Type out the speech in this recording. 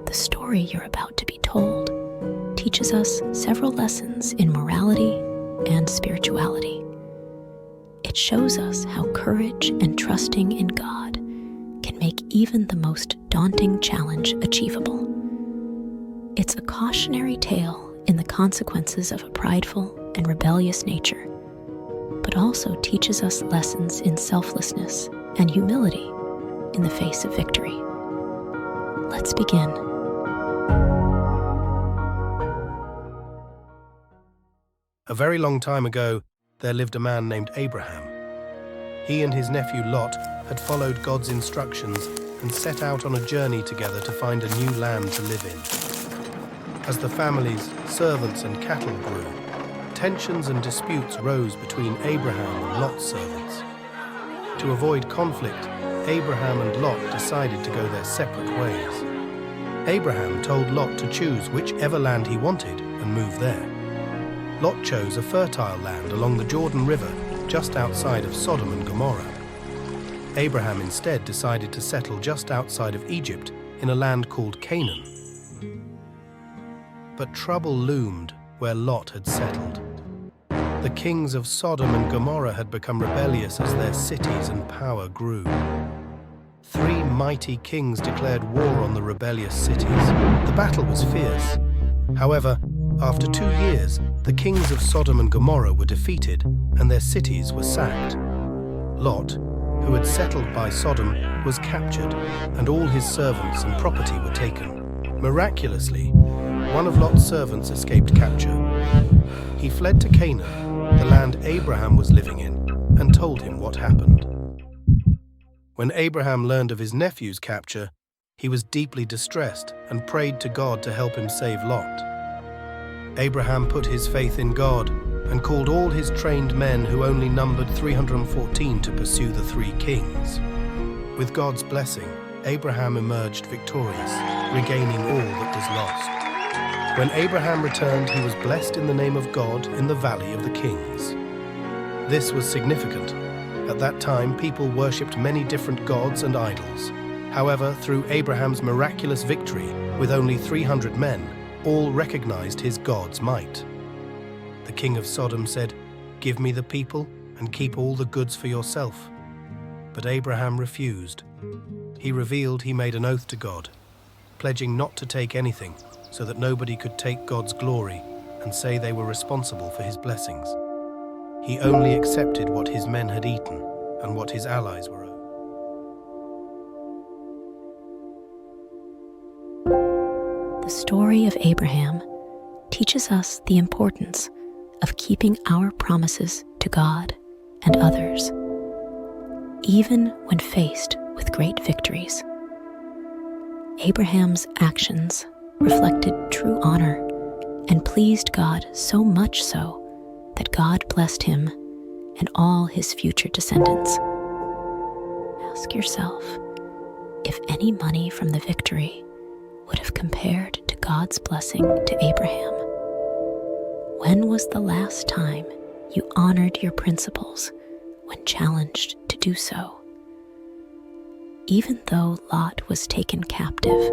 The story you're about to be told teaches us several lessons in morality and spirituality. It shows us how courage and trusting in God can make even the most daunting challenge achievable. It's a cautionary tale in the consequences of a prideful and rebellious nature, but also teaches us lessons in selflessness and humility in the face of victory. Let's begin. A very long time ago, there lived a man named Abraham. He and his nephew Lot had followed God's instructions and set out on a journey together to find a new land to live in. As the family's servants and cattle grew, tensions and disputes rose between Abraham and Lot's servants. To avoid conflict, Abraham and Lot decided to go their separate ways. Abraham told Lot to choose whichever land he wanted and move there. Lot chose a fertile land along the Jordan River just outside of Sodom and Gomorrah. Abraham instead decided to settle just outside of Egypt in a land called Canaan. But trouble loomed where Lot had settled. The kings of Sodom and Gomorrah had become rebellious as their cities and power grew. 3 mighty kings declared war on the rebellious cities. The battle was fierce. However, after 2 years, the kings of Sodom and Gomorrah were defeated and their cities were sacked. Lot, who had settled by Sodom, was captured and all his servants and property were taken. Miraculously, one of Lot's servants escaped capture. He fled to Canaan, the land Abraham was living in, and told him what happened. When Abraham learned of his nephew's capture, he was deeply distressed and prayed to God to help him save Lot. Abraham put his faith in God and called all his trained men, who only numbered 314, to pursue the 3 kings. With God's blessing, Abraham emerged victorious, regaining all that was lost. When Abraham returned, he was blessed in the name of God in the Valley of the Kings. This was significant. At that time, people worshipped many different gods and idols. However, through Abraham's miraculous victory, with only 300 men, all recognized his God's might. The king of Sodom said, "Give me the people and keep all the goods for yourself." But Abraham refused. He revealed he made an oath to God, pledging not to take anything so that nobody could take God's glory and say they were responsible for his blessings. He only accepted what his men had eaten and what his allies were owed. The story of Abraham teaches us the importance of keeping our promises to God and others, even when faced with great victories. Abraham's actions reflected true honor and pleased God so much so that God blessed him and all his future descendants. Ask yourself if any money from the victory would have compared to God's blessing to Abraham. When was the last time you honored your principles when challenged to do so? Even though Lot was taken captive,